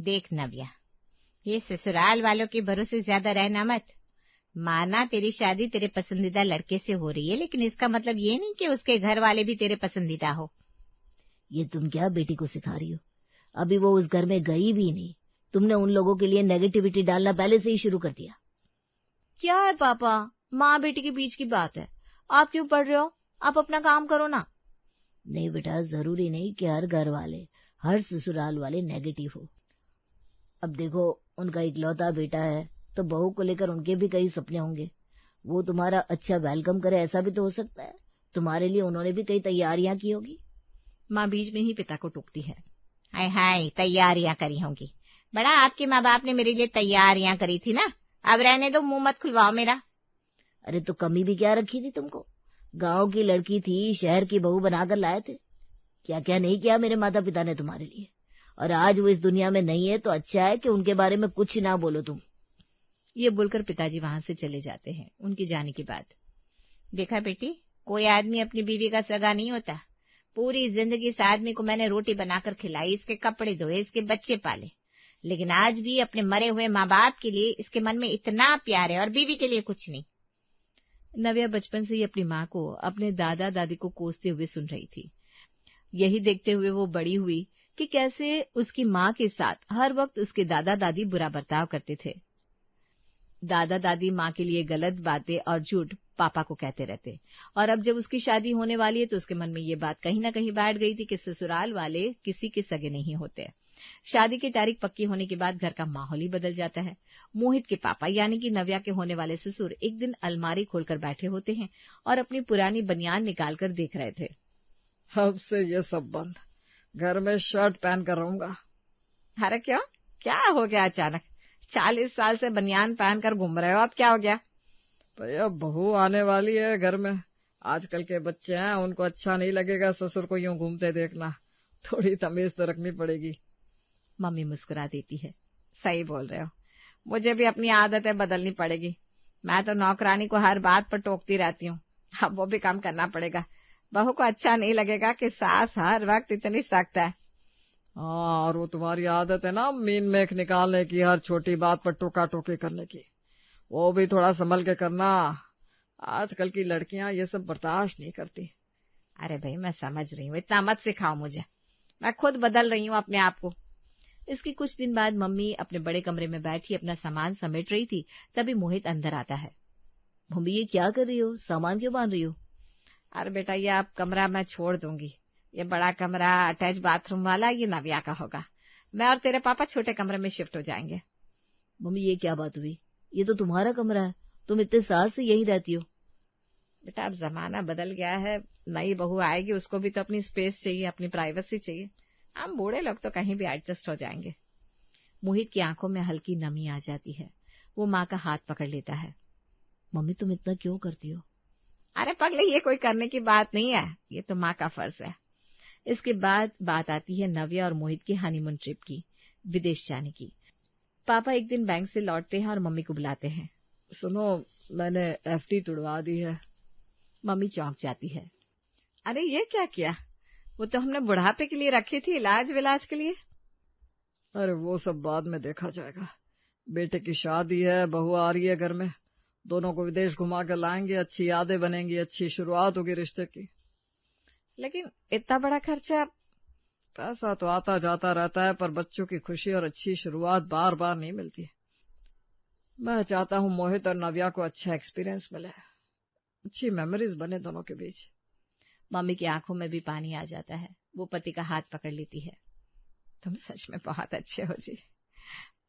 देख नव्या, ये ससुराल वालों के भरोसे ज्यादा रहना मत। माना तेरी शादी तेरे पसंदीदा लड़के से हो रही है, लेकिन इसका मतलब ये नहीं कि उसके घर वाले भी तेरे पसंदीदा हो। ये तुम क्या बेटी को सिखा रही हो? अभी वो उस घर में गई भी नहीं, तुमने उन लोगों के लिए नेगेटिविटी डालना पहले से ही शुरू कर दिया। क्या है पापा, माँ बेटी के बीच की बात है, आप क्यों पढ़ रहे हो? आप अपना काम करो ना। नहीं बेटा, जरूरी नहीं कि हर घर वाले, हर ससुराल वाले नेगेटिव हो। अब देखो, उनका इकलौता बेटा है तो बहू को लेकर उनके भी कई सपने होंगे। वो तुम्हारा अच्छा वेलकम करे, ऐसा भी तो हो सकता है। तुम्हारे लिए उन्होंने भी कई तैयारियां की होगी। माँ बीच में ही पिता को टोकती है। हाय हाय, तैयारियां करी होंगी। बड़ा आपके माँ बाप ने मेरे लिए तैयारियां करी थी ना, अब रहने दो, मुंह मत खुलवाओ मेरा। अरे तो कमी भी क्या रखी थी तुमको? गांव की लड़की थी, शहर की बहू बनाकर लाए थे। क्या क्या नहीं किया मेरे माता पिता ने तुम्हारे लिए। और आज वो इस दुनिया में नहीं है तो अच्छा है कि उनके बारे में कुछ ना बोलो तुम। ये बोलकर पिताजी वहां से चले जाते हैं उनके जाने के बाद। देखा बेटी, कोई आदमी अपनी बीवी का सगा नहीं होता। पूरी जिंदगी इस आदमी को मैंने रोटी बनाकर खिलाई, इसके कपड़े धोए, इसके बच्चे पाले, लेकिन आज भी अपने मरे हुए माँ बाप के लिए इसके मन में इतना प्यार है और बीवी के लिए कुछ नहीं। नव्या बचपन से ही अपनी माँ को, अपने दादा दादी को कोसते हुए सुन रही थी। यही देखते हुए वो बड़ी हुई कि कैसे उसकी माँ के साथ हर वक्त उसके दादा दादी बुरा बर्ताव करते थे। दादा दादी माँ के लिए गलत बातें और झूठ पापा को कहते रहते, और अब जब उसकी शादी होने वाली है तो उसके मन में ये बात कहीं ना कहीं बैठ गई थी कि ससुराल वाले किसी के सगे नहीं होते। शादी की तारीख पक्की होने के बाद घर का माहौल ही बदल जाता है। मोहित के पापा यानी कि नव्या के होने वाले ससुर एक दिन अलमारी खोलकर बैठे होते हैं और अपनी पुरानी बनियान निकालकर देख रहे थे। अब से ये सब बंद, घर में शर्ट पहन कर रहूंगा। अरे क्यों, क्या हो गया अचानक? 40 साल से बनियान पहनकर घूम रहे हो, अब क्या हो गया? भैया बहू आने वाली है घर में, आजकल के बच्चे हैं, उनको अच्छा नहीं लगेगा ससुर को यूं घूमते देखना, थोड़ी तमीज तो रखनी पड़ेगी। मम्मी मुस्कुरा देती है। सही बोल रहे हो, मुझे भी अपनी आदतें बदलनी पड़ेगी। मैं तो नौकरानी को हर बात पर टोकती रहती हूँ, अब वो भी काम करना पड़ेगा। बहू को अच्छा नहीं लगेगा कि सास हर वक्त इतनी सख्त है। हाँ, और वो तुम्हारी आदत है ना मीन मेख निकालने की, हर छोटी बात पर टोका टोकी करने की, वो भी थोड़ा संभल के करना। आजकल की लड़कियां ये सब बर्दाश्त नहीं करती। अरे भाई, मैं समझ रही हूँ, इतना मत सिखाओ मुझे, मैं खुद बदल रही हूँ अपने आप को। इसके कुछ दिन बाद मम्मी अपने बड़े कमरे में बैठी अपना सामान समेट रही थी, तभी मोहित अंदर आता है। मम्मी ये क्या कर रही हो? सामान क्यों बांध रही हो? अरे बेटा, ये अब कमरा मैं छोड़ दूंगी। ये बड़ा कमरा अटैच बाथरूम वाला ये नव्या का होगा। मैं और तेरे पापा छोटे कमरे में शिफ्ट हो जाएंगे। मम्मी ये क्या बात हुई? ये तो तुम्हारा कमरा है, तुम इतने साल से यही रहती हो। बेटा अब जमाना बदल गया है, नई बहू आएगी, उसको भी तो अपनी स्पेस चाहिए, अपनी प्राइवेसी चाहिए। हम बूढ़े लोग तो कहीं भी एडजस्ट हो जाएंगे। मोहित की आंखों में हल्की नमी आ जाती है। वो माँ का हाथ पकड़ लेता है। मम्मी तुम इतना क्यों करती हो? अरे पगले, ये कोई करने की बात नहीं है, ये तो माँ का फर्ज है। इसके बाद बात आती है नव्या और मोहित की हनीमून ट्रिप की, विदेश जाने की। पापा एक दिन बैंक से लौटते हैं और मम्मी को बुलाते हैं। सुनो, मैंने एफडी तुड़वा दी है। मम्मी चौंक जाती है। अरे ये क्या किया? वो तो हमने बुढ़ापे के लिए रखी थी, इलाज विलाज के लिए। अरे वो सब बाद में देखा जाएगा, बेटे की शादी है, बहू आ रही है घर में, दोनों को विदेश घुमा कर लाएंगे, अच्छी यादें बनेंगी, अच्छी शुरुआत होगी रिश्ते की। लेकिन इतना बड़ा खर्चा? पैसा तो आता जाता रहता है, पर बच्चों की खुशी और अच्छी शुरुआत बार बार नहीं मिलती। मैं चाहता हूँ मोहित और नव्या को अच्छा एक्सपीरियंस मिले, अच्छी मेमोरीज बने दोनों के बीच। मम्मी की आंखों में भी पानी आ जाता है। वो पति का हाथ पकड़ लेती है। तुम सच में बहुत अच्छे हो जी,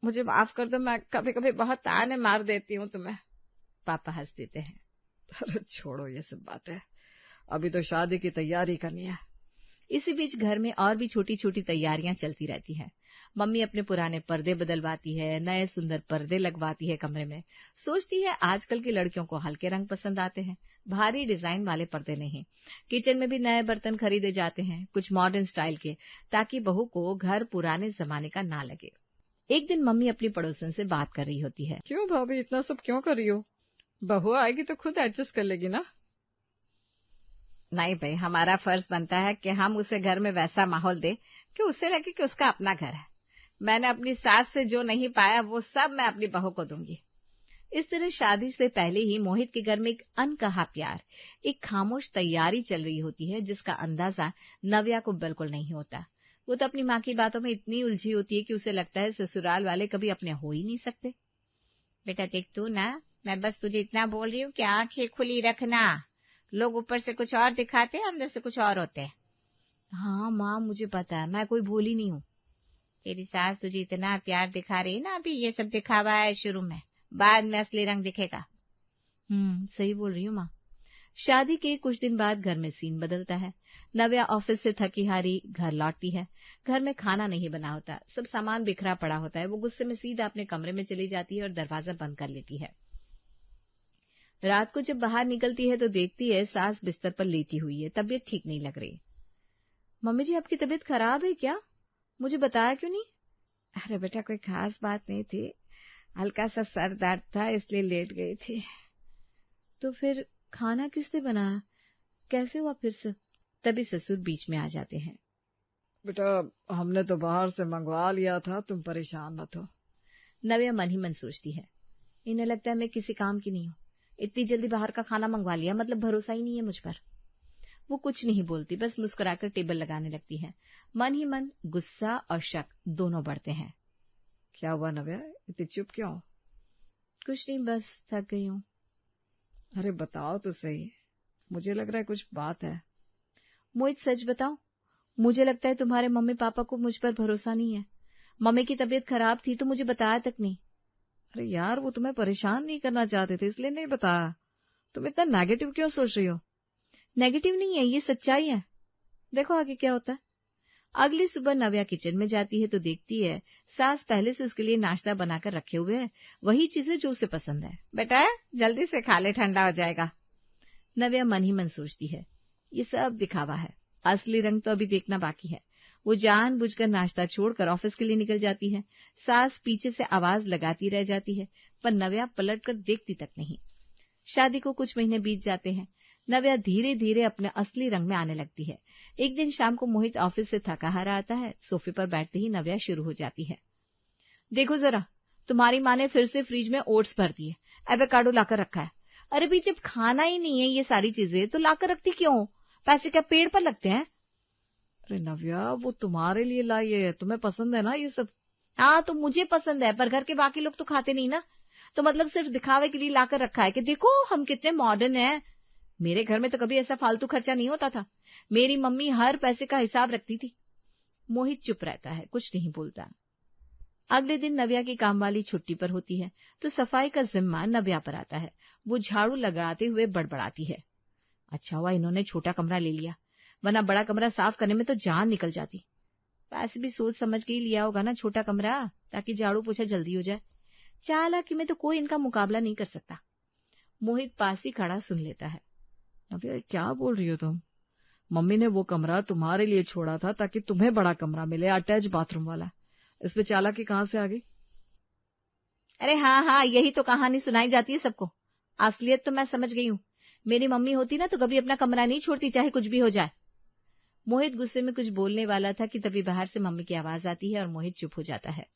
मुझे माफ कर दो, मैं कभी कभी बहुत ताने मार देती हूँ तुम्हें। पापा हंस देते हैं। अरे छोड़ो ये सब बातें, अभी तो शादी की तैयारी करनी है। इसी बीच घर में और भी छोटी छोटी तैयारियां चलती रहती हैं। मम्मी अपने पुराने पर्दे बदलवाती है, नए सुंदर पर्दे लगवाती है कमरे में। सोचती है आजकल की लड़कियों को हल्के रंग पसंद आते हैं, भारी डिजाइन वाले पर्दे नहीं। किचन में भी नए बर्तन खरीदे जाते हैं, कुछ मॉडर्न स्टाइल के, ताकि बहू को घर पुराने जमाने का ना लगे। एक दिन मम्मी अपनी पड़ोसन से बात कर रही होती है। क्यों भाभी इतना सब क्यों कर रही हो? बहू आएगी तो खुद एडजस्ट कर लेगी ना। नहीं भाई, हमारा फर्ज बनता है कि हम उसे घर में वैसा माहौल दे कि उसे लगे कि उसका अपना घर है। मैंने अपनी सास से जो नहीं पाया वो सब मैं अपनी बहू को दूंगी। इस तरह शादी से पहले ही मोहित के घर में एक अनकहा प्यार, एक खामोश तैयारी चल रही होती है जिसका अंदाजा नव्या को बिल्कुल नहीं होता। वो तो अपनी माँ की बातों में इतनी उलझी होती है कि उसे लगता है ससुराल वाले कभी अपने हो ही नहीं सकते। बेटा देख तू ना, मैं बस तुझे इतना बोल रही हूँ कि आंखें खुली रखना। लोग ऊपर से कुछ और दिखाते हैं, अंदर से कुछ और होते हैं। हाँ माँ, मुझे पता है, मैं कोई भोली नहीं हूँ। तेरी सास तुझे इतना प्यार दिखा रही है ना, अभी ये सब दिखावा है शुरू में, बाद में असली रंग दिखेगा। सही बोल रही हूँ माँ। शादी के कुछ दिन बाद घर में सीन बदलता है। नव्या ऑफिस से थकी हारी घर लौटती है। घर में खाना नहीं बना होता, सब सामान बिखरा पड़ा होता है। वो गुस्से में सीधा अपने कमरे में चली जाती है और दरवाजा बंद कर लेती है। रात को जब बाहर निकलती है तो देखती है सास बिस्तर पर लेटी हुई है, तबीयत ठीक नहीं लग रही। मम्मी जी, आपकी तबीयत खराब है क्या? मुझे बताया क्यों नहीं? अरे बेटा, कोई खास बात नहीं थी, हल्का सा सर दर्द था इसलिए लेट गई थी। तो फिर खाना किसने बनाया? कैसे हुआ फिर से? तभी ससुर बीच में आ जाते हैं। बेटा, हमने तो बाहर से मंगवा लिया था, तुम परेशान मत हो। नव्या मन ही मन सोचती है, इन्हें लगता है मैं किसी काम की नहीं हूँ। इतनी जल्दी बाहर का खाना मंगवा लिया, मतलब भरोसा ही नहीं है मुझ पर। वो कुछ नहीं बोलती, बस मुस्कुराकर टेबल लगाने लगती है। मन ही मन गुस्सा और शक दोनों बढ़ते हैं। क्या हुआ नव्या, इतनी चुप क्यों? कुछ नहीं, बस थक गई हूँ। अरे बताओ तो सही, मुझे लग रहा है कुछ बात है। मोहित, सच बताओ, मुझे लगता है तुम्हारे मम्मी पापा को मुझ पर भरोसा नहीं है। मम्मी की तबीयत खराब थी तो मुझे बताया तक नहीं। अरे यार, वो तुम्हें परेशान नहीं करना चाहते थे इसलिए नहीं बताया। तुम इतना नेगेटिव क्यों सोच रही हो? नेगेटिव नहीं है, ये सच्चाई है। देखो आगे क्या होता है। अगली सुबह नव्या किचन में जाती है तो देखती है सास पहले से उसके लिए नाश्ता बनाकर रखे हुए है, वही चीजें जो उसे पसंद है। बेटा जल्दी से खा ले, ठंडा हो जाएगा। नव्या मन ही मन सोचती है, ये सब दिखावा है, असली रंग तो अभी देखना बाकी है। वो जानबूझकर नाश्ता छोड़कर ऑफिस के लिए निकल जाती है। सास पीछे से आवाज लगाती रह जाती है, पर नव्या पलटकर देखती तक नहीं। शादी को कुछ महीने बीत जाते हैं। नव्या धीरे धीरे अपने असली रंग में आने लगती है। एक दिन शाम को मोहित ऑफिस से थका हारा आता है। सोफे पर बैठते ही नव्या शुरू हो जाती है, देखो जरा, तुम्हारी माँ ने फिर से फ्रिज में ओट्स भर दिए, एवोकाडो लाकर रखा है। अरे भी जब खाना ही नहीं है ये सारी चीजें तो लाकर रखती क्यों? पैसे क्या पेड़ पर लगते हैं? अरे नव्या, वो तुम्हारे लिए लाई है, तुम्हें पसंद है ना ये सब? हाँ तो मुझे पसंद है, पर घर के बाकी लोग तो खाते नहीं ना, तो मतलब सिर्फ दिखावे के लिए लाकर रखा है कि देखो हम कितने मॉडर्न हैं। मेरे घर में तो कभी ऐसा फालतू खर्चा नहीं होता था। मेरी मम्मी हर पैसे का हिसाब रखती थी। मोहित चुप रहता है, कुछ नहीं बोलता। अगले दिन नव्या की कामवाली छुट्टी पर होती है तो सफाई का जिम्मा नव्या पर आता है। वो झाड़ू लगाते हुए बड़बड़ाती है, अच्छा हुआ इन्होंने छोटा कमरा ले लिया, वरना बड़ा कमरा साफ करने में तो जान निकल जाती। वैसे भी सोच समझ के ही लिया होगा ना छोटा कमरा, ताकि झाड़ू पोछा जल्दी हो जाए। चालाकी में तो कोई इनका मुकाबला नहीं कर सकता। मोहित पास ही खड़ा सुन लेता है। नव्या, क्या बोल रही हो तुम? मम्मी ने वो कमरा तुम्हारे लिए छोड़ा था ताकि तुम्हें बड़ा कमरा मिले, अटैच बाथरूम वाला। इसमें चालाकी कहाँ से आ गई? अरे हाँ, यही तो कहानी सुनाई जाती है सबको। असलियत तो मैं समझ गई हूँ। मेरी मम्मी होती ना तो कभी अपना कमरा नहीं छोड़ती, चाहे कुछ भी हो जाए। मोहित गुस्से में कुछ बोलने वाला था कि तभी बाहर से मम्मी की आवाज आती है और मोहित चुप हो जाता है।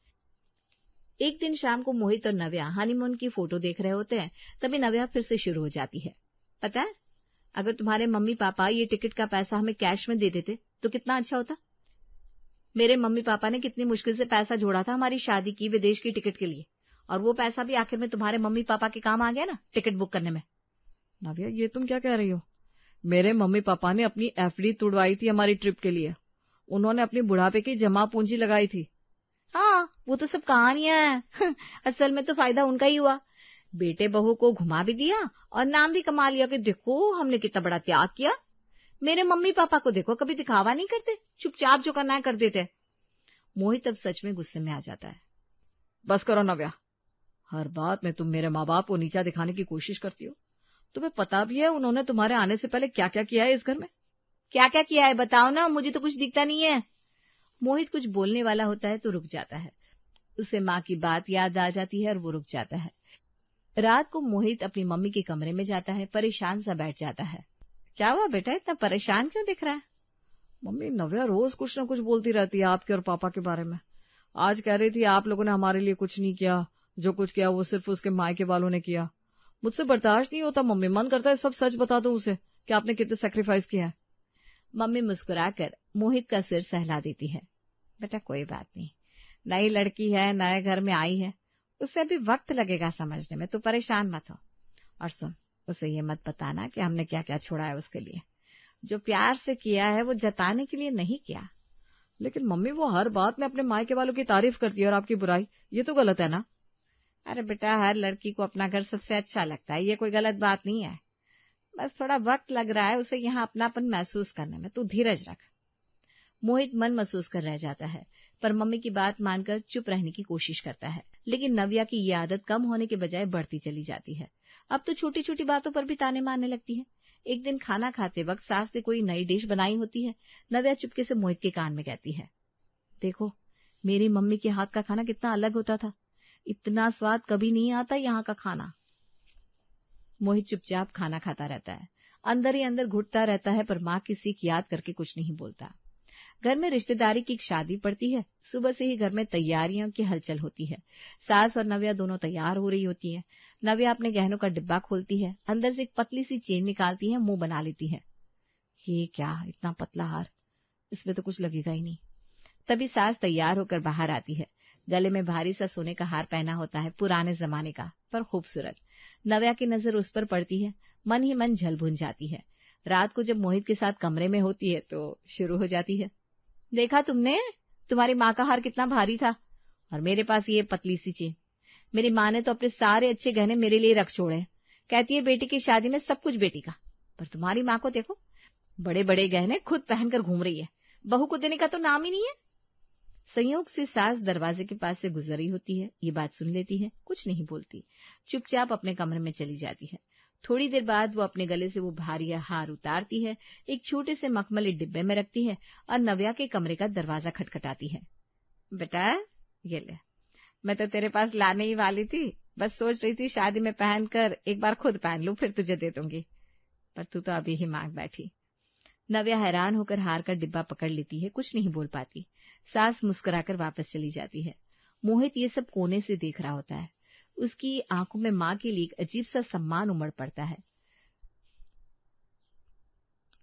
एक दिन शाम को मोहित और नव्या हनीमून की फोटो देख रहे होते हैं, तभी नव्या फिर से शुरू हो जाती है, पता है, अगर तुम्हारे मम्मी पापा ये टिकट का पैसा हमें कैश में दे देते तो कितना अच्छा होता। मेरे मम्मी पापा ने कितनी मुश्किल से पैसा जोड़ा था हमारी शादी की विदेश की टिकट के लिए, और वो पैसा भी आखिर में तुम्हारे मम्मी पापा के काम आ गया ना टिकट बुक करने में। नव्या, ये तुम क्या कह रही हो? मेरे मम्मी पापा ने अपनी एफडी तुड़वाई थी हमारी ट्रिप के लिए। उन्होंने अपनी बुढ़ापे की जमा पूंजी लगाई थी। हाँ, वो तो सब कहानियां हैं। असल में तो फायदा उनका ही हुआ। बेटे बहू को घुमा भी दिया और नाम भी कमा लिया कि देखो हमने कितना बड़ा त्याग किया। मेरे मम्मी पापा को देखो, कभी दिखावा नहीं करते, चुपचाप जो करना है कर देते। मोहित अब सच में गुस्से में आ जाता है। बस करो नव्या, हर बात में तुम मेरे माँ बाप को नीचा दिखाने की कोशिश करती हो। तुम्हें पता भी है उन्होंने तुम्हारे आने से पहले क्या क्या किया है इस घर में? क्या क्या किया है बताओ ना, मुझे तो कुछ दिखता नहीं है। मोहित कुछ बोलने वाला होता है तो रुक जाता है। उसे माँ की बात याद आ जाती है और वो रुक जाता है। रात को मोहित अपनी मम्मी के कमरे में जाता है, परेशान सा बैठ जाता है। क्या हुआ बेटा, इतना परेशान क्यों दिख रहा है? मम्मी, नव्या रोज कुछ न कुछ बोलती रहती है आपके और पापा के बारे में। आज कह रही थी आप लोगों ने हमारे लिए कुछ नहीं किया, जो कुछ किया वो सिर्फ उसके मायके वालों ने किया। मुझसे बर्दाश्त नहीं होता मम्मी, मन करता है सब सच बता दूं उसे कि आपने कितने सेक्रीफाइस किया है। मम्मी मुस्कुराकर मोहित का सिर सहला देती है। बेटा कोई बात नहीं, नई लड़की है, नए घर में आई है, उससे अभी वक्त लगेगा समझने में, तो परेशान मत हो। और सुन, उसे ये मत बताना कि हमने क्या क्या छोड़ा है उसके लिए। जो प्यार से किया है वो जताने के लिए नहीं किया। लेकिन मम्मी वो हर बात में अपने मायके वालों की तारीफ करती है और आपकी बुराई, ये तो गलत है ना। अरे बेटा, हर लड़की को अपना घर सबसे अच्छा लगता है, ये कोई गलत बात नहीं है। बस थोड़ा वक्त लग रहा है उसे यहाँ अपनापन महसूस करने में, तू धीरज रख। मोहित मन महसूस कर रह जाता है, पर मम्मी की बात मानकर चुप रहने की कोशिश करता है। लेकिन नव्या की ये आदत कम होने के बजाय बढ़ती चली जाती है। अब तो छोटी छोटी बातों पर भी ताने मारने लगती है। एक दिन खाना खाते वक्त सास ने कोई नई डिश बनाई होती है। नव्या चुपके से मोहित के कान में कहती है, देखो मेरी मम्मी के हाथ का खाना कितना अलग होता था, इतना स्वाद कभी नहीं आता यहाँ का खाना। मोहित चुपचाप खाना खाता रहता है, अंदर ही अंदर घुटता रहता है, पर माँ की सीख याद करके कुछ नहीं बोलता। घर में रिश्तेदारी की एक शादी पड़ती है। सुबह से ही घर में तैयारियों की हलचल होती है। सास और नव्या दोनों तैयार हो रही होती है। नव्या अपने गहनों का डिब्बा खोलती है, अंदर से एक पतली सी चेन निकालती है, मुंह बना लेती है। ये क्या, इतना पतला हार, इसमें तो कुछ लगेगा ही नहीं। तभी सास तैयार होकर बाहर आती है। गले में भारी सा सोने का हार पहना होता है, पुराने जमाने का, पर खूबसूरत। नव्या की नजर उस पर पड़ती है, मन ही मन झल भुन जाती है। रात को जब मोहित के साथ कमरे में होती है तो शुरू हो जाती है, देखा तुमने, तुम्हारी माँ का हार कितना भारी था और मेरे पास ये पतली सी चेन। मेरी माँ ने तो अपने सारे अच्छे गहने मेरे लिए रख छोड़े। कहती है बेटी की शादी में सब कुछ बेटी का, पर तुम्हारी माँ को देखो, बड़े बड़े गहने खुद पहनकर घूम रही है, बहू को देने का तो नाम ही नहीं है। संयोग से सास दरवाजे के पास से गुजरी होती है, ये बात सुन लेती है, कुछ नहीं बोलती, चुपचाप अपने कमरे में चली जाती है। थोड़ी देर बाद वो अपने गले से वो भारी हार उतारती है, एक छोटे से मखमली डिब्बे में रखती है और नव्या के कमरे का दरवाजा खटखटाती है। बेटा ये ले, मैं तो तेरे पास लाने ही वाली थी, बस सोच रही थी शादी में पहनकर एक बार खुद पहन लूं, फिर तुझे दे दूंगी, पर तू तो अभी ही मांग बैठी। नव्या हैरान होकर हार का डिब्बा पकड़ लेती है, कुछ नहीं बोल पाती। सास मुस्कुराकर वापस चली जाती है। मोहित ये सब कोने से देख रहा होता है। उसकी आंखों में मां के लिए एक अजीब सा सम्मान उमड़ पड़ता है।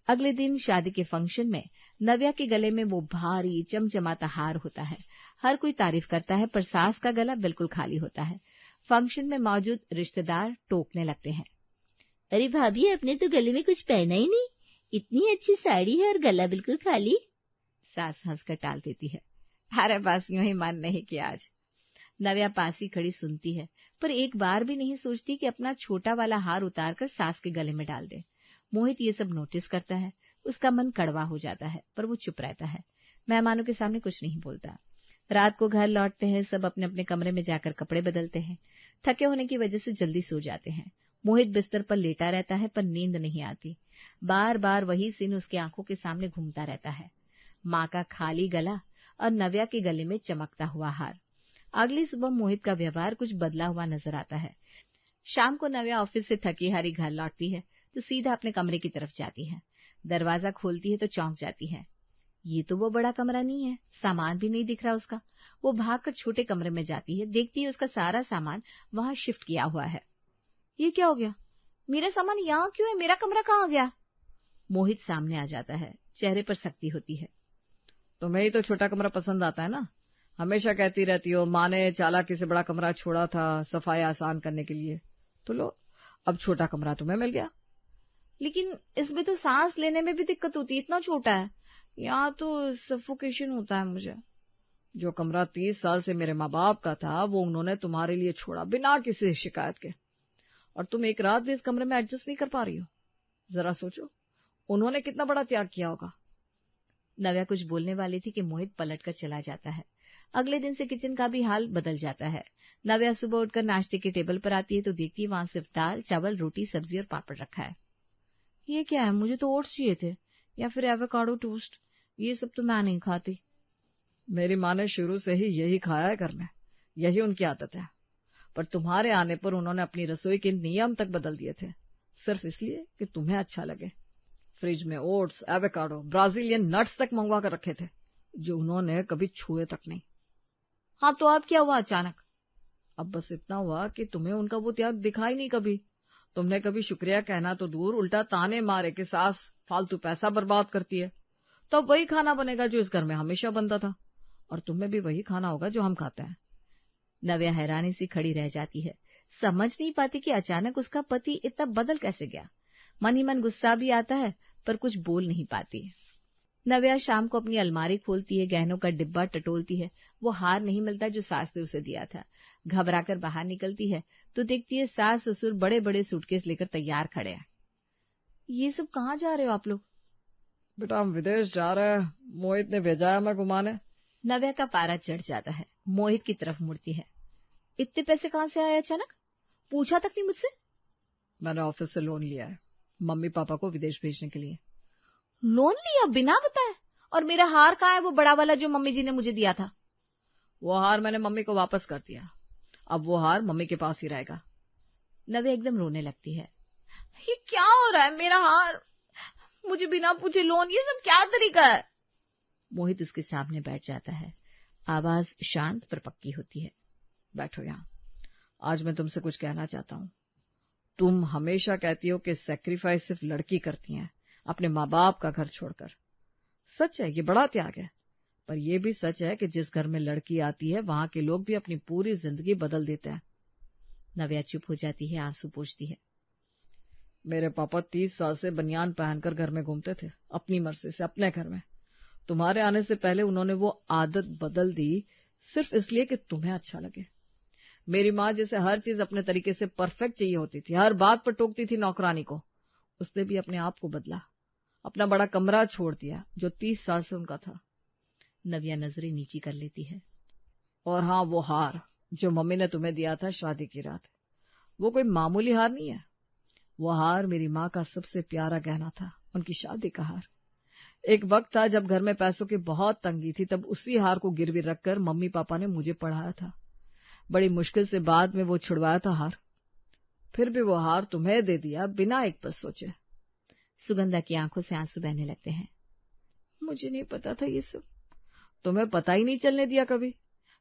अगले दिन शादी के फंक्शन में नव्या के गले में वो भारी चमचमाता हार होता है। हर कोई तारीफ करता है, पर सास का गला बिल्कुल खाली होता है। फंक्शन में मौजूद रिश्तेदार टोकने लगते हैं, अरे भाभी, आपने तो गले में कुछ पहना ही नहीं, इतनी अच्छी साड़ी है और गला बिल्कुल खाली। सास हंसकर टाल देती है, अरे बस यूं ही मन नहीं किया आज। नव्या पास ही खड़ी सुनती है, पर एक बार भी नहीं सोचती कि अपना छोटा वाला हार उतारकर सास के गले में डाल दे। मोहित ये सब नोटिस करता है, उसका मन कड़वा हो जाता है, पर वो चुप रहता है, मेहमानों के सामने कुछ नहीं बोलता। रात को घर लौटते हैं, सब अपने अपने कमरे में जाकर कपड़े बदलते हैं। थके होने की वजह से जल्दी सो जाते हैं। मोहित बिस्तर पर लेटा रहता है, पर नींद नहीं आती। बार बार वही सीन उसकी आंखों के सामने घूमता रहता है, माँ का खाली गला और नव्या के गले में चमकता हुआ हार। अगली सुबह मोहित का व्यवहार कुछ बदला हुआ नजर आता है। शाम को नव्या ऑफिस से थकी हारी घर लौटती है तो सीधा अपने कमरे की तरफ जाती है। दरवाजा खोलती है तो चौंक जाती है, ये तो वो बड़ा कमरा नहीं है, सामान भी नहीं दिख रहा उसका। वो भागकर छोटे कमरे में जाती है, देखती है उसका सारा सामान वहां शिफ्ट किया हुआ है। ये क्या हो गया, मेरा सामान यहाँ क्यों है, मेरा कमरा कहाँ गया? मोहित सामने आ जाता है, चेहरे पर सख्ती होती है। तुम्हें ही तो छोटा कमरा पसंद आता है ना, हमेशा कहती रहती हो माँ ने चालाकी से बड़ा कमरा छोड़ा था सफाई आसान करने के लिए, तो लो अब छोटा कमरा तुम्हें मिल गया। लेकिन इसमें तो सांस लेने में भी दिक्कत होती है, इतना छोटा है, यहाँ तो सफोकेशन होता है मुझे। जो कमरा 30 साल से मेरे माँ बाप का था वो उन्होंने तुम्हारे लिए छोड़ा बिना किसी शिकायत के, और तुम एक रात भी इस कमरे में एडजस्ट नहीं कर पा रही हो। जरा सोचो उन्होंने कितना बड़ा त्याग किया होगा। नव्या कुछ बोलने वाली थी कि मोहित पलटकर चला जाता है। अगले दिन से किचन का भी हाल बदल जाता है। नव्या सुबह उठकर नाश्ते के टेबल पर आती है तो देखती है वहां सिर्फ दाल चावल रोटी सब्जी और पापड़ रखा है। ये क्या है, मुझे तो ओट्स चाहिए थे या फिर एवोकाडो टोस्ट, ये सब तो मैं नहीं खाती। मेरी माँ ने शुरू से ही यही खाया है घर में, यही उनकी आदत है, पर तुम्हारे आने पर उन्होंने अपनी रसोई के नियम तक बदल दिए थे, सिर्फ इसलिए कि तुम्हें अच्छा लगे। फ्रिज में ओट्स एवोकाडो ब्राजीलियन नट्स तक मंगवा कर रखे थे, जो उन्होंने कभी छुए तक नहीं। हाँ तो अब क्या हुआ अचानक? अब बस इतना हुआ कि तुम्हें उनका वो त्याग दिखाई नहीं कभी। तुमने कभी शुक्रिया कहना तो दूर, उल्टा ताने मारे कि सास फालतू पैसा बर्बाद करती है। तो अब वही खाना बनेगा जो इस घर में हमेशा बनता था, और तुम्हें भी वही खाना होगा जो हम खाते हैं। नव्या हैरानी से खड़ी रह जाती है, समझ नहीं पाती कि अचानक उसका पति इतना बदल कैसे गया। मन ही मन गुस्सा भी आता है पर कुछ बोल नहीं पाती। नव्या शाम को अपनी अलमारी खोलती है, गहनों का डिब्बा टटोलती है। वो हार नहीं मिलता जो सास ने उसे दिया था। घबराकर बाहर निकलती है तो देखती है सास ससुर बड़े बड़े सूटकेस लेकर तैयार खड़े हैं। ये सब कहाँ जा रहे हो आप लोग? बेटा हम विदेश जा रहे हैं, मोहित ने भेजा है हमें घुमाने। नव्या का पारा चढ़ जाता है, मोहित की तरफ मुड़ती है। इतने पैसे कहाँ से आए अचानक? पूछा तक नहीं मुझसे? मैंने ऑफिस से लोन लिया है मम्मी पापा को विदेश भेजने के लिए। लोन लिया बिना बताए? और मेरा हार कहाँ है, वो बड़ा वाला जो मम्मी जी ने मुझे दिया था? वो हार मैंने मम्मी को वापस कर दिया, अब वो हार मम्मी के पास ही रहेगा। नव्या एकदम रोने लगती है। ये क्या हो रहा है? मेरा हार मुझे बिना पूछे लोन, ये सब क्या तरीका है? मोहित उसके सामने बैठ जाता है, आवाज शांत पर पक्की होती है। बैठो यहाँ, आज मैं तुमसे कुछ कहना चाहता हूँ। तुम हमेशा कहती हो कि सैक्रिफाइस सिर्फ लड़की करती हैं, अपने माँ बाप का घर छोड़कर। सच है, ये बड़ा त्याग है, पर यह भी सच है कि जिस घर में लड़की आती है वहां के लोग भी अपनी पूरी जिंदगी बदल देते हैं। नव्या चुप हो जाती है, आंसू पोंछती है। मेरे पापा 30 साल से बनियान पहनकर घर में घूमते थे, अपनी मर्जी से अपने घर में। तुम्हारे आने से पहले उन्होंने वो आदत बदल दी, सिर्फ इसलिए कि तुम्हें अच्छा लगे। मेरी माँ जैसे हर चीज अपने तरीके से परफेक्ट चाहिए होती थी, हर बात पर टोकती थी नौकरानी को, उसने भी अपने आप को बदला, अपना बड़ा कमरा छोड़ दिया जो 30 साल से उनका था। नव्या नजरें नीची कर लेती है। और हाँ, वो हार जो मम्मी ने तुम्हें दिया था शादी की रात, वो कोई मामूली हार नहीं है। वो हार मेरी माँ का सबसे प्यारा गहना था, उनकी शादी का हार। एक वक्त था जब घर में पैसों की बहुत तंगी थी, तब उसी हार को गिरवी रखकर मम्मी पापा ने मुझे पढ़ाया था। बड़ी मुश्किल से बाद में वो छुड़वाया था हार, फिर भी वो हार तुम्हें दे दिया बिना एक पल सोचे। सुगंधा की आंखों से आंसू बहने लगते हैं। मुझे नहीं पता था ये सब। तुम्हें पता ही नहीं चलने दिया कभी,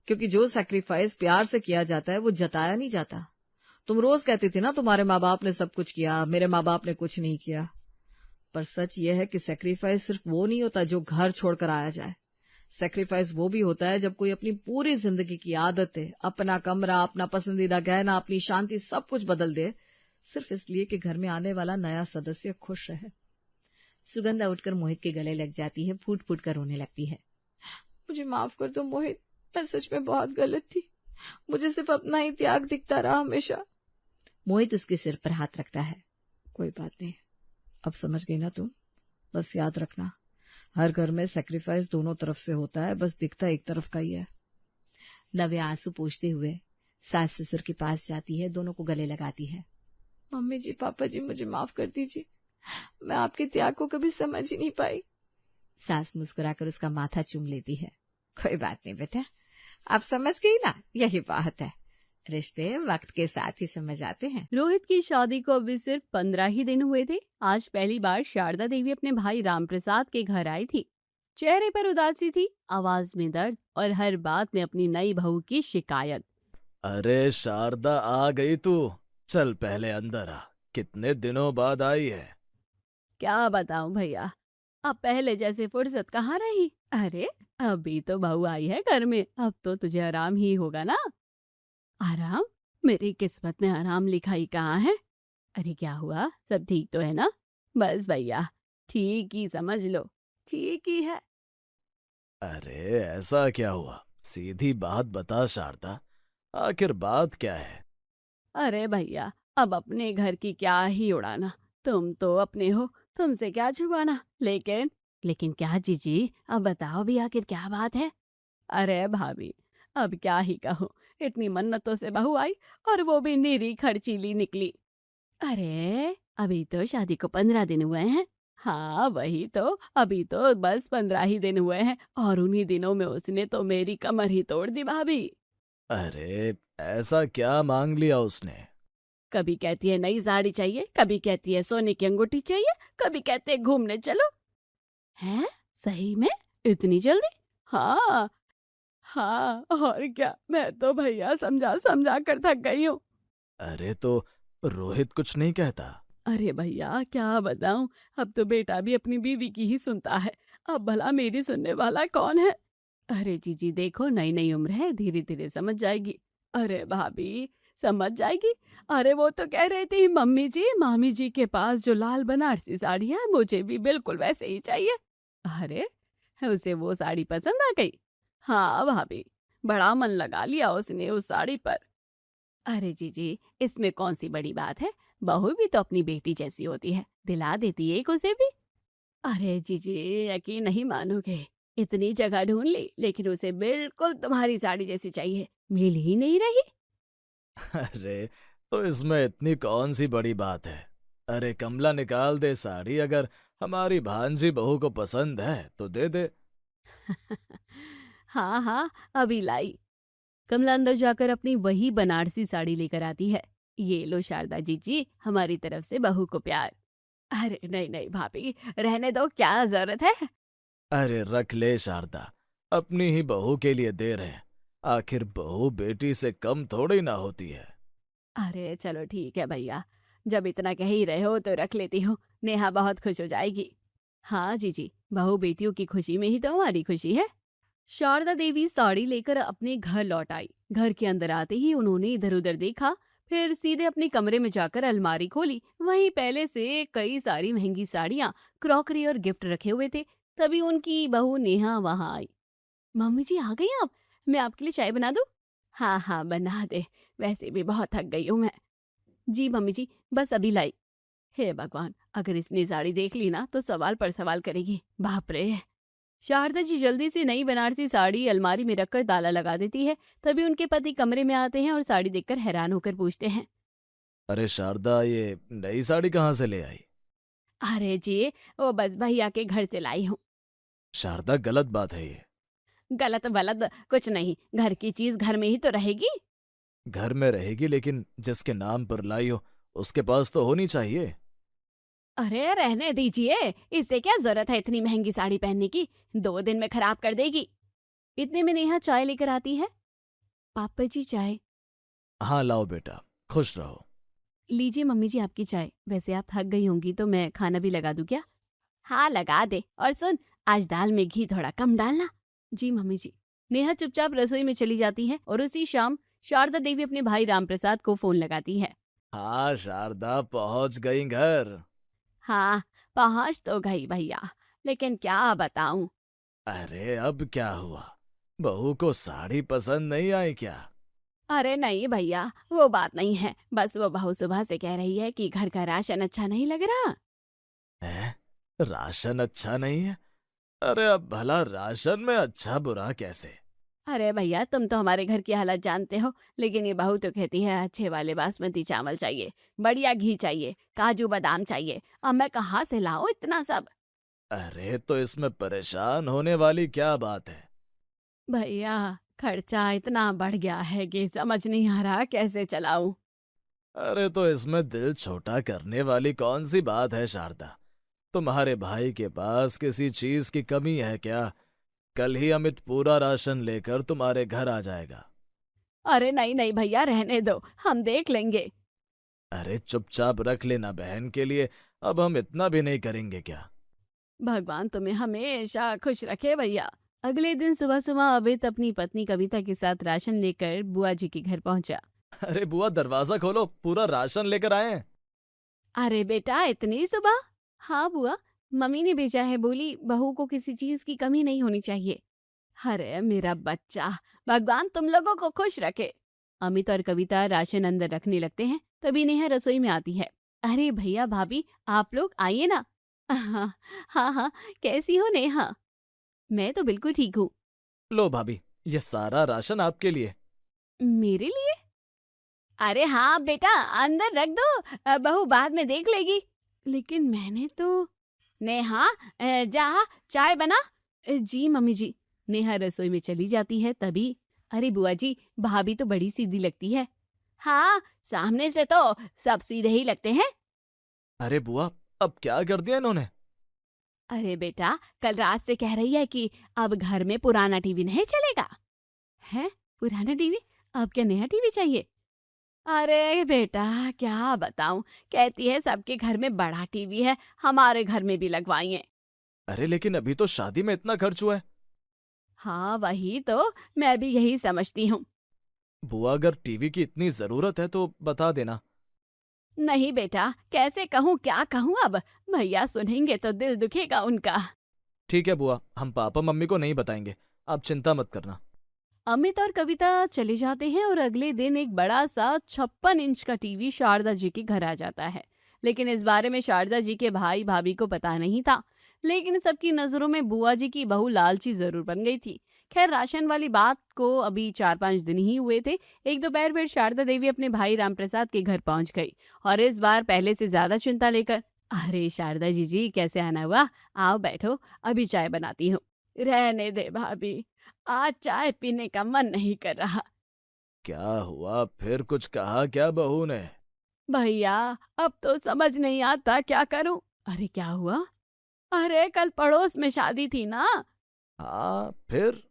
क्योंकि जो सैक्रिफाइस प्यार से किया जाता है वो जताया नहीं जाता। तुम रोज कहती थी ना तुम्हारे माँ बाप ने सब कुछ किया, मेरे माँ बाप ने कुछ नहीं किया। पर सच ये है कि सैक्रिफाइस सिर्फ वो नहीं होता जो घर छोड़कर आया जाए। सैक्रिफाइस वो भी होता है जब कोई अपनी पूरी जिंदगी की आदतें, अपना कमरा, अपना पसंदीदा गहना, अपनी शांति, सब कुछ बदल दे, सिर्फ इसलिए कि घर में आने वाला नया सदस्य खुश रहे। सुगंधा उठकर मोहित के गले लग जाती है, फूट फूट कर रोने लगती है। मुझे माफ कर दो मोहित, मैं सच में बहुत गलत थी। मुझे सिर्फ अपना ही त्याग दिखता रहा हमेशा। मोहित उसके सिर पर हाथ रखता है। कोई बात नहीं, अब समझ गई ना तुम। बस याद रखना, हर घर में सैक्रिफाइस दोनों तरफ से होता है, बस दिखता एक तरफ का ही है। नव्या आंसू पोंछते हुए सास ससुर के पास जाती है, दोनों को गले लगाती है। मम्मी जी, पापा जी, मुझे माफ कर दीजिए, मैं आपके त्याग को कभी समझ ही नहीं पाई। सास मुस्कुराकर उसका माथा चूम लेती है। कोई बात नहीं बेटा, आप समझ गई ना, यही बात है। रिश्ते वक्त के साथ ही समझ आते हैं। रोहित की शादी को अभी सिर्फ 15 ही दिन हुए थे। आज पहली बार शारदा देवी अपने भाई रामप्रसाद के घर आई थी। चेहरे पर उदासी थी, आवाज में दर्द और हर बात में अपनी नई बहू की शिकायत। अरे शारदा, आ गई तू? चल पहले अंदर आ, कितने दिनों बाद आई है। क्या बताऊं भैया, अब पहले जैसे फुर्सत कहाँ रही। अरे अभी तो बहू आई है घर में, अब तो तुझे आराम ही होगा ना। आराम? मेरी किस्मत में आराम लिखाई कहाँ है। अरे क्या हुआ, सब ठीक तो है ना? बस भैया, ठीक ही समझ लो, ठीक ही है। अरे ऐसा क्या हुआ, सीधी बात बता शारदा, आखिर बात क्या है? अरे भैया, अब अपने घर की क्या ही उड़ाना, तुम तो अपने हो, तुमसे क्या छुपाना। लेकिन क्या जीजी, अब बताओ भी आखिर क्या बात है। अरे भाभी, अब क्या ही कहूँ, इतनी मन्नतों से बहू आई और वो भी निरी खर्चीली निकली। अरे अभी तो शादी को 15 दिन हुए हैं। हाँ वही तो, अभी तो बस 15 ही दिन हुए हैं और उन्हीं दिनों में उसने तो मेरी कमर ही तोड़ दी भाभी। अरे ऐसा क्या मांग लिया उसने? कभी कहती है नई साड़ी चाहिए, कभी कहती है सोने की अंगूठी चाहिए, कभी कहते हैं घूमने चलो। हैं? सही में? इतनी जल्दी? हाँ, हाँ और क्या, मैं तो भैया समझा समझा कर थक गई हूँ। अरे तो रोहित कुछ नहीं कहता? अरे भैया क्या बताऊं, अब तो बेटा भी अपनी बीवी की ही सुनता है, अब भला मेरी सुनने वाला कौन है। अरे जीजी देखो, नई नई उम्र है, धीरे धीरे समझ जाएगी। अरे भाभी समझ जाएगी। अरे वो तो कह रही थी मम्मी जी, मामी जी के पास जो लाल बनारसी साड़ी है मुझे भी बिल्कुल वैसे ही चाहिए। अरे उसे वो साड़ी पसंद आ गई। हाँ भाभी, बड़ा मन लगा लिया उसने उस साड़ी पर। अरे जीजी इसमें कौन सी बड़ी बात है, बहू भी तो अपनी बेटी जैसी होती है, दिला देती है एक उसे भी। अरे जीजी यकीन नहीं मानोगे, इतनी जगह ढूंढ ली लेकिन उसे बिल्कुल तुम्हारी साड़ी जैसी चाहिए, मिल ही नहीं रही। अरे तो इसमें इतनी कौन सी बड़ी बात है? अरे कमला निकाल दे साड़ी, अगर हमारी भांजी बहू को पसंद है तो दे दे। हाँ हाँ अभी लाई। कमला अंदर जाकर अपनी वही बनारसी साड़ी लेकर आती है। ये लो शारदा जीजी, हमारी तरफ से बहू को प्यार। अरे नहीं नहीं भाभी, रहने दो, क्या जरूरत है। अरे रख ले शारदा, अपनी ही बहू के लिए दे रहे हैं, आखिर बहू बेटी से कम थोड़ी ना होती है। अरे चलो ठीक है भैया, जब इतना कह ही रहे हो तो रख लेती हूँ, नेहा बहुत खुश हो जाएगी। हाँ जीजी, बहू बेटियों की खुशी में ही तो हमारी खुशी है। शारदा देवी साड़ी लेकर अपने घर लौट आई। घर के अंदर आते ही उन्होंने इधर उधर देखा, फिर सीधे अपने कमरे में जाकर अलमारी खोली। वहीं पहले से कई सारी महंगी साड़ियाँ, क्रॉकरी और गिफ्ट रखे हुए थे। तभी उनकी बहू नेहा वहां आई। मम्मी जी आ गई आप, मैं आपके लिए चाय बना दूं? हाँ हाँ बना दे, वैसे भी बहुत थक गई हूँ मैं। जी मम्मी जी, बस अभी लाई। हे भगवान, अगर इसने साड़ी देख ली ना तो सवाल पर सवाल करेगी, बाप रे। शारदा जी जल्दी से नई बनारसी साड़ी अलमारी में रखकर ताला लगा देती है। तभी उनके पति कमरे में आते हैं और साड़ी देखकर हैरान होकर पूछते हैं। अरे शारदा, ये नई साड़ी कहाँ से ले आई? अरे जी, वो बस भैया के घर से लाई हूँ। शारदा गलत बात है ये। गलत वलत कुछ नहीं, घर की चीज घर में ही तो रहेगी। घर में रहेगी लेकिन जिसके नाम पर लाई हो उसके पास तो होनी चाहिए। अरे रहने दीजिए, इससे क्या जरूरत है इतनी महंगी साड़ी पहनने की, 2 दिन में खराब कर देगी। इतने में नेहा चाय लेकर आती है। पापा जी चाय। हाँ लाओ बेटा, खुश रहो। लीजिए मम्मी जी आपकी चाय, वैसे आप थक गई होंगी तो मैं खाना भी लगा दूं क्या? हाँ लगा दे, और सुन आज दाल में घी थोड़ा कम डालना। जी मम्मी जी। नेहा चुपचाप रसोई में चली जाती है और उसी शाम शारदा देवी अपने भाई रामप्रसाद को फोन लगाती है। हाँ शारदा, पहुंच गई घर? हाँ पहुंच तो गई भैया, लेकिन क्या बताऊं। अरे अब क्या हुआ, बहू को साड़ी पसंद नहीं आई क्या? अरे नहीं भैया, वो बात नहीं है, बस वो बहू सुबह से कह रही है कि घर का राशन अच्छा नहीं लग रहा। है? राशन अच्छा नहीं है? अरे अब भला राशन में अच्छा बुरा कैसे? अरे भैया तुम तो हमारे घर की हालत जानते हो, लेकिन ये बहू तो कहती है अच्छे वाले बासमती चावल चाहिए, बढ़िया घी चाहिए, काजू बादाम चाहिए। अब मैं कहाँ से लाऊं इतना सब। अरे तो इसमें परेशान होने वाली क्या बात है? भैया खर्चा इतना बढ़ गया है कि समझ नहीं आ रहा कैसे चलाऊं। अरे तो इसमें दिल छोटा करने वाली कौन सी बात है शारदा? तुम्हारे भाई के पास किसी चीज की कमी है क्या? कल ही अमित पूरा राशन लेकर तुम्हारे घर आ जाएगा। अरे नहीं नहीं भैया रहने दो, हम देख लेंगे। अरे चुपचाप रख लेना बहन के लिए, अब हम इतना भी नहीं करेंगे क्या? भगवान तुम्हें हमेशा खुश रखे भैया। अगले दिन सुबह सुबह अमित अपनी पत्नी कविता के साथ राशन लेकर बुआ जी के घर पहुंचा। अरे बुआ दरवाजा खोलो, पूरा राशन लेकर आए हैं। अरे बेटा इतनी सुबह? हाँ बुआ, मम्मी ने भेजा है, बोली बहू को किसी चीज की कमी नहीं होनी चाहिए। अरे मेरा बच्चा, भगवान तुम लोगों को खुश रखे। अमित और कविता राशन अंदर रखने लगते हैं, तभी नेहा रसोई में आती है। अरे भैया भाभी आप लोग आइए ना। हाँ हाँ हाँ, कैसी हो नेहा? मैं तो बिल्कुल ठीक हूँ। लो भाभी, ये सारा राशन आपके लिए। मेरे लिए? अरे हाँ बेटा अंदर रख दो, बहू बाद में देख लेगी। लेकिन मैंने तो। नेहा जा चाय बना। जी मम्मी जी। नेहा रसोई में चली जाती है। तभी अरे बुआ जी, भाभी तो बड़ी सीधी लगती है। हाँ सामने से तो सब सीधे ही लगते हैं। अरे बुआ, अब क्या कर दिया इन्होंने? अरे बेटा कल रात से कह रही है कि अब घर में पुराना टीवी नहीं चलेगा। है पुराना टीवी? अब क्या नया टीवी चाहिए? अरे बेटा क्या बताऊं, कहती है सबके घर में बड़ा टीवी है, हमारे घर में भी लगवाइए। अरे लेकिन अभी तो शादी में इतना खर्च हुआ है। हाँ वही तो, मैं भी यही समझती हूँ। बुआ अगर टीवी की इतनी जरूरत है तो बता देना। नहीं बेटा, कैसे कहूँ क्या कहूँ अब, भैया सुनेंगे तो दिल दुखेगा उनका। ठीक है बुआ, हम पापा मम्मी को नहीं बताएंगे, आप चिंता मत करना। अमित और कविता चले जाते हैं और अगले दिन एक बड़ा सा 56 इंच का टीवी शारदा जी के घर आ जाता है। लेकिन इस बारे में शारदा जी के भाई भाभी को पता नहीं था। लेकिन सबकी नजरों में बुआ जी की बहू लालची जरूर बन गई थी। खैर राशन वाली बात को अभी 4-5 दिन ही हुए थे। एक दोपहर फिर शारदा देवी अपने भाई रामप्रसाद के घर पहुंच गई और इस बार पहले से ज्यादा चिंता लेकर। अरे शारदा जी कैसे आना हुआ, आओ बैठो, अभी चाय बनाती हूँ। रहने दे भाभी, आज चाय पीने का मन नहीं कर रहा। क्या हुआ, फिर कुछ कहा क्या बहू ने? भैया अब तो समझ नहीं आता क्या करूं। अरे क्या हुआ? अरे कल पड़ोस में शादी थी ना, हाँ फिर?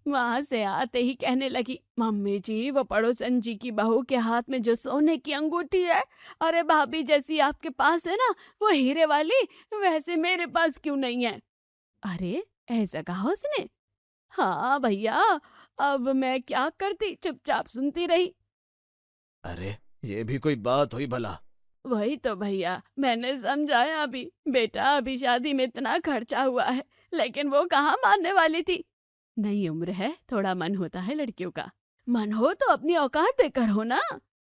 वहां से आते ही कहने लगी, मम्मी जी वो पड़ोसन जी की बहू के हाथ में जो सोने की अंगूठी है, अरे भाभी जैसी आपके पास है ना वो हीरे वाली, वैसे मेरे पास क्यों नहीं है। अरे ऐसा कहा उसने? हाँ भैया, अब मैं क्या करती, चुपचाप सुनती रही। अरे ये भी कोई बात हुई भला? वही तो भैया मैंने समझाया भी, बेटा अभी शादी में इतना खर्चा हुआ है, लेकिन वो कहाँ मानने वाली थी। नई उम्र है, थोड़ा मन होता है लड़कियों का, मन हो तो अपनी औकात देकर हो ना।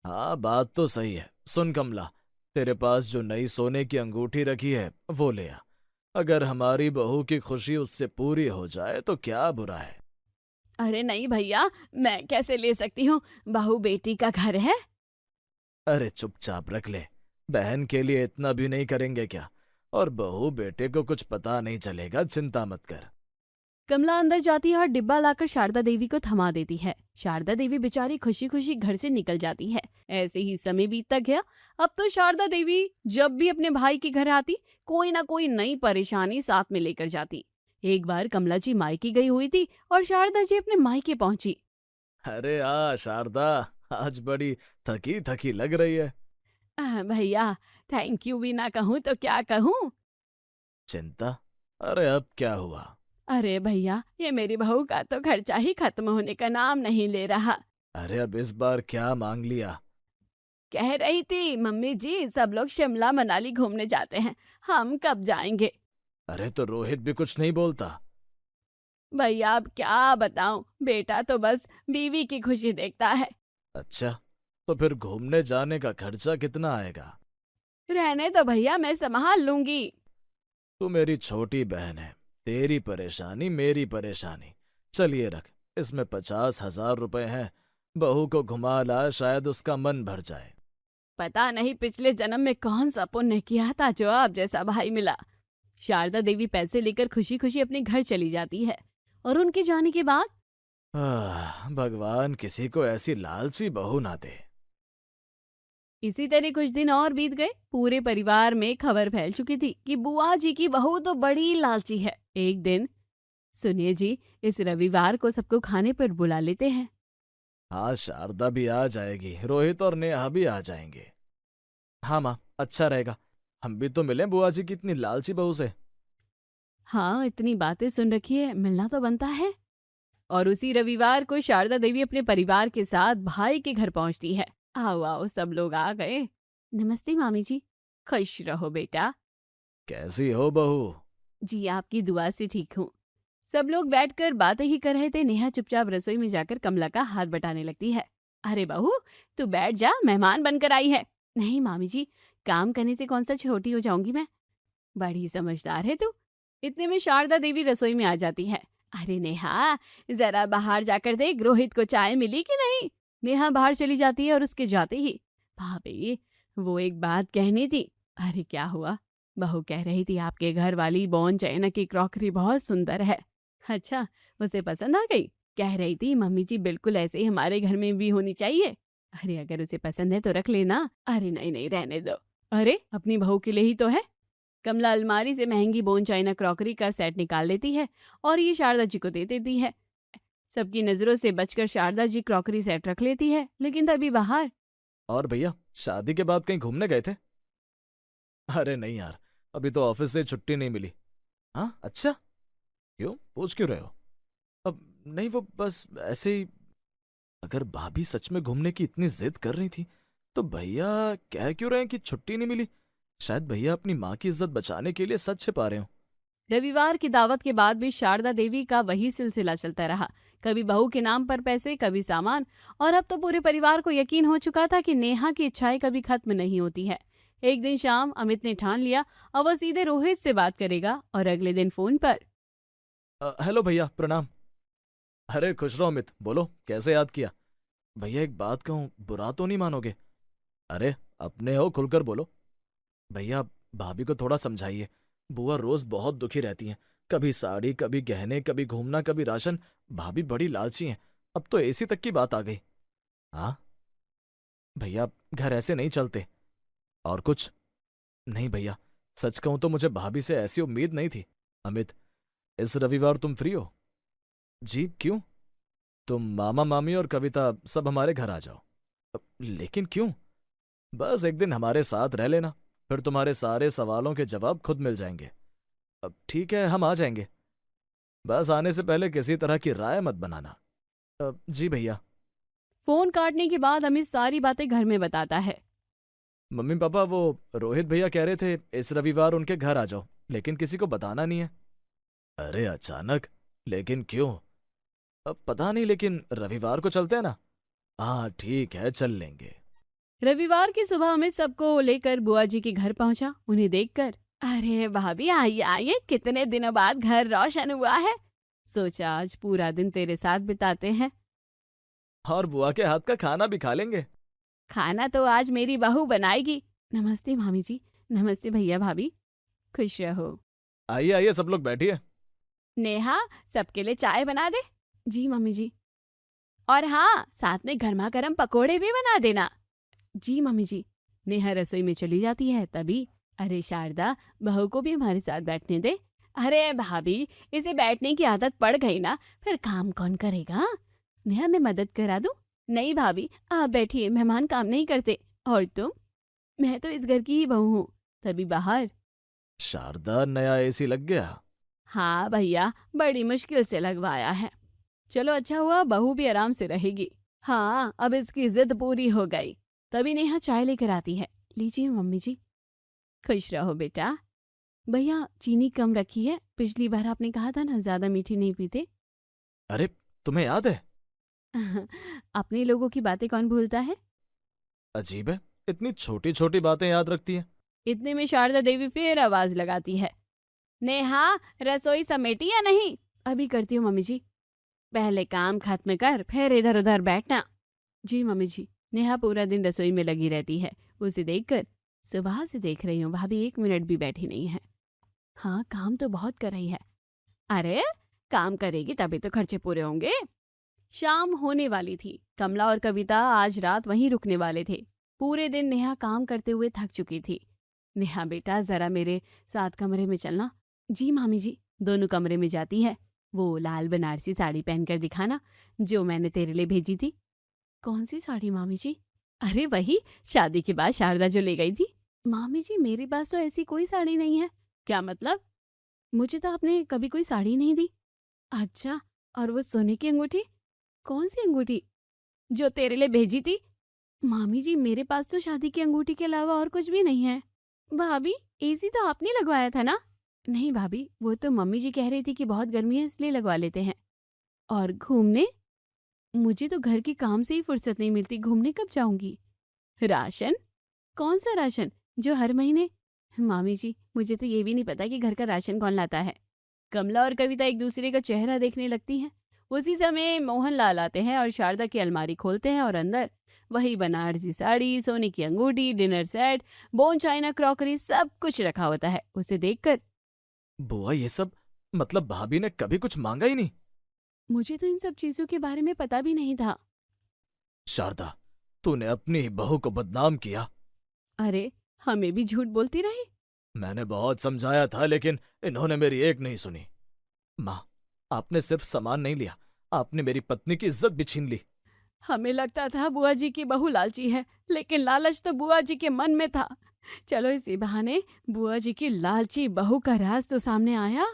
हाँ बात तो सही है। सुन कमला, तेरे पास जो नई सोने की अंगूठी रखी है वो ले आ। अगर हमारी बहू की खुशी उससे पूरी हो जाए तो क्या बुरा है। अरे नहीं भैया, मैं कैसे ले सकती हूँ, बहू बेटी का घर है। अरे चुपचाप रख ले, बहन के लिए इतना भी नहीं करेंगे क्या? और बहू बेटे को कुछ पता नहीं चलेगा, चिंता मत कर। कमला अंदर जाती है और डिब्बा लाकर शारदा देवी को थमा देती है। शारदा देवी बेचारी खुशी खुशी घर से निकल जाती है। ऐसे ही समय बीतता गया। अब तो शारदा देवी जब भी अपने भाई के घर आती, कोई ना कोई नई परेशानी साथ में लेकर जाती। एक बार कमला जी मायके गई हुई थी और शारदा जी अपने मायके पहुंची। अरे शारदा, आज बड़ी थकी थकी लग रही है। भैया थैंक यू भी ना कहूँ तो क्या कहूँ। चिंता? अरे अब क्या हुआ? अरे भैया ये मेरी बहू का तो खर्चा ही खत्म होने का नाम नहीं ले रहा। अरे अब इस बार क्या मांग लिया? कह रही थी मम्मी जी सब लोग शिमला मनाली घूमने जाते हैं, हम कब जाएंगे। अरे तो रोहित भी कुछ नहीं बोलता? भैया अब क्या बताऊं, बेटा तो बस बीवी की खुशी देखता है। अच्छा, तो फिर घूमने जाने का खर्चा कितना आएगा? रहने दो भैया, मैं संभाल लूंगी। तू मेरी छोटी बहन है, तेरी परेशानी मेरी परेशानी। चलिए रख, इसमें 50,000 रुपए हैं, बहू को घुमा ला, शायद उसका मन भर जाए। पता नहीं पिछले जन्म में कौन सा पुण्य किया था जो आप जैसा भाई मिला। शारदा देवी पैसे लेकर खुशी खुशी अपने घर चली जाती है और उनके जाने के बाद भगवान किसी को ऐसी लालची बहू ना दे। इसी तरह कुछ दिन और बीत गए। पूरे परिवार में खबर फैल चुकी थी कि बुआ जी की बहू तो बड़ी लालची है। एक दिन, सुनिए जी, इस रविवार को सबको खाने पर बुला लेते हैं। हाँ शारदा भी आ जाएगी, रोहित और नेहा भी आ जाएंगे। हाँ माँ, अच्छा रहेगा, हम भी तो मिलें बुआ जी की इतनी लालची बहू से। हाँ इतनी बातें सुन रखी है, मिलना तो बनता है। और उसी रविवार को शारदा देवी अपने परिवार के साथ भाई के घर पहुंचती है। आओ आओ सब लोग आ गए। नमस्ते मामी जी। खुश रहो बेटा। कैसी हो बहू? जी आपकी दुआ से ठीक हूँ। सब लोग बैठकर बातें ही कर रहे थे। नेहा चुपचाप रसोई में जाकर कमला का हाथ बटाने लगती है। अरे बहू तू बैठ जा, मेहमान बनकर आई है। नहीं मामी जी, काम करने से कौन सा छोटी हो जाऊंगी मैं। बड़ी समझदार है तू। इतने में शारदा देवी रसोई में आ जाती है। अरे नेहा जरा बाहर जाकर देख, रोहित को चाय मिली कि नहीं। नेहा बाहर चली जाती है और उसके जाते ही, भाभी वो एक बात कहनी थी। अरे क्या हुआ? बहू कह रही थी आपके घर वाली बॉन चाइना की क्रॉकरी बहुत सुंदर है। अच्छा, उसे पसंद आ गई? कह रही थी मम्मी जी बिल्कुल ऐसे ही हमारे घर में भी होनी चाहिए। अरे अगर उसे पसंद है तो रख लेना। अरे नहीं नहीं रहने दो। अरे अपनी बहू के लिए ही तो है। कमला अलमारी से महंगी बोन चाइना क्रॉकरी का सेट निकाल लेती है और ये शारदा जी को दे देती है। सबकी नजरों से बचकर शारदा जी क्रॉकरी सेट रख लेती है, लेकिन तभी बाहर। और भैया, शादी के बाद कहीं घूमने गए थे? अरे नहीं यार, अभी तो ऑफिस से छुट्टी नहीं मिली। हाँ अच्छा, क्यों, पूछ क्यों रहे हो? अब नहीं, वो बस ऐसे ही। अगर भाभी सच में घूमने की इतनी जिद कर रही थी तो भैया कह क्यों रहे हैं कि छुट्टी नहीं मिली? शायद भैया अपनी माँ की इज्जत बचाने के लिए सच छिपा रहे हो। रविवार की दावत के बाद भी शारदा देवी का वही सिलसिला चलता रहा। कभी बहू के नाम पर पैसे, कभी सामान, और अब तो पूरे परिवार को यकीन हो चुका था कि नेहा की इच्छाएं कभी खत्म नहीं होती है। एक दिन शाम अमित ने ठान लिया और वो सीधे रोहित से बात करेगा, और अगले दिन फोन पर। हेलो भैया, प्रणाम। अरे खुश रहो अमित, बोलो कैसे याद किया? भैया एक बात कहूँ, बुरा तो नहीं मानोगे? अरे अपने हो, खुलकर बोलो। भैया भाभी को थोड़ा समझाइए, बुआ रोज बहुत दुखी रहती हैं। कभी साड़ी, कभी गहने, कभी घूमना, कभी राशन। भाभी बड़ी लालची हैं, अब तो एसी तक की बात आ गई। हाँ भैया, घर ऐसे नहीं चलते। और कुछ नहीं भैया, सच कहूं तो मुझे भाभी से ऐसी उम्मीद नहीं थी। अमित, इस रविवार तुम फ्री हो? जी क्यों? तुम, मामा मामी और कविता सब हमारे घर आ जाओ। लेकिन क्यों? बस एक दिन हमारे साथ रह लेना, फिर तुम्हारे सारे सवालों के जवाब खुद मिल जाएंगे। अब ठीक है, हम आ जाएंगे। बस आने से पहले किसी तरह की राय मत बनाना। जी भैया। फोन काटने के बाद अमित सारी बातें घर में बताता है। मम्मी पापा, वो रोहित भैया कह रहे थे इस रविवार उनके घर आ जाओ, लेकिन किसी को बताना नहीं है। अरे अचानक, लेकिन क्यों? अब पता नहीं, लेकिन रविवार को चलते हैं ना। हाँ ठीक है, चल लेंगे। रविवार की सुबह अमित सबको लेकर बुआ जी के घर पहुंचा। उन्हें देखकर, अरे भाभी आइए आइए, कितने दिनों बाद घर रोशन हुआ है। सोचा आज पूरा दिन तेरे साथ बिताते हैं। और बुआ के हाथ का खाना भी खा लेंगे। खाना तो आज मेरी बहू बनाएगी। नमस्ते मामी जी। नमस्ते भैया भाभी, खुश रहो। आइए आइए, सब लोग बैठिए। नेहा, सबके लिए चाय बना दे। जी मम्मी जी। और हाँ, साथ में गर्मा गर्म पकोड़े भी बना देना। जी मम्मी जी। नेहा रसोई में चली जाती है, तभी, अरे शारदा, बहू को भी हमारे साथ बैठने दे। अरे भाभी, इसे बैठने की आदत पड़ गई ना, फिर काम कौन करेगा? नेहा, मैं मदद करा दूं? नहीं भाभी, आप बैठिए, मेहमान काम नहीं करते। और तुम? मैं तो इस घर की ही बहू हूँ। तभी बाहर, शारदा, नया एसी लग गया? हाँ भैया, बड़ी मुश्किल से लगवाया है। चलो अच्छा हुआ, बहू भी आराम से रहेगी। हाँ, अब इसकी जिद पूरी हो गई। तभी नेहा चाय लेकर आती है। लीजिए मम्मी जी। खुश रहो बेटा। भैया चीनी कम रखी है, पिछली बार आपने कहा था ना ज्यादा मीठी नहीं पीते। अरे तुम्हें याद है? अपने लोगों की बातें कौन भूलता है। अजीब है, इतनी छोटी छोटी बातें याद रखती है। इतने में शारदा देवी फिर आवाज लगाती है। नेहा, रसोई समेटी या नहीं? अभी करती हूँ मम्मी जी। पहले काम खत्म कर, फिर इधर उधर बैठना। जी मम्मी जी। नेहा पूरा दिन रसोई में लगी रहती है। उसे देखकर, सुबह से देख रही हूँ भाभी 1 मिनट भी बैठी नहीं है। हाँ, काम तो बहुत कर रही है। अरे काम करेगी तभी तो खर्चे पूरे होंगे। शाम होने वाली थी। कमला और कविता आज रात वहीं रुकने वाले थे। पूरे दिन नेहा काम करते हुए थक चुकी थी। नेहा बेटा, जरा मेरे साथ कमरे में चलना। जी मामी जी। दोनों कमरे में जाती है। वो लाल बनारसी साड़ी पहनकर दिखाना, जो मैंने तेरे लिए भेजी थी। कौन सी साड़ी मामी जी? अरे वही, शादी के बाद शारदा जो ले गई थी। मामी जी, मेरे पास तो ऐसी कोई साड़ी नहीं है। क्या मतलब? मुझे तो आपने कभी कोई साड़ी नहीं दी। अच्छा, और वो सोने की अंगूठी? कौन सी अंगूठी? जो तेरे लिए भेजी थी। मामी जी, मेरे पास तो शादी की अंगूठी के अलावा और कुछ भी नहीं है। भाभी, एसी तो आपने लगवाया था ना? नहीं भाभी, वो तो मम्मी जी कह रही थी कि बहुत गर्मी है इसलिए लगवा लेते हैं। और घूमने? मुझे तो घर के काम से ही फुर्सत नहीं मिलती, घूमने कब जाऊंगी? राशन? कौन सा राशन जो हर महीने? मामी जी, मुझे तो ये भी नहीं पता कि घर का राशन कौन लाता है। कमला और कविता एक दूसरे का चेहरा देखने लगती हैं। उसी समय मोहन लाल आते हैं और शारदा की अलमारी खोलते हैं और अंदर वही बनारसी साड़ी, सोने की अंगूठी, dinner set, bone China crockery, सब कुछ रखा होता है। उसे देखकर, बुआ ये सब, मतलब भाभी ने कभी कुछ मांगा ही नहीं? मुझे तो इन सब चीजों के बारे में पता भी नहीं था। शारदा, तूने अपनी ही बहू को बदनाम किया। अरे, हमें भी झूठ बोलती रही। मैंने बहुत समझाया था, लेकिन इन्होंने मेरी एक नहीं सुनी। माँ, आपने सिर्फ सामान नहीं लिया, आपने मेरी पत्नी की इज्जत भी छीन ली। हमें लगता था बुआ जी की बहू लालची है, लेकिन लालच तो बुआ जी के मन में था। चलो इसी बहाने बुआ जी की लालची बहू का राज तो सामने आया।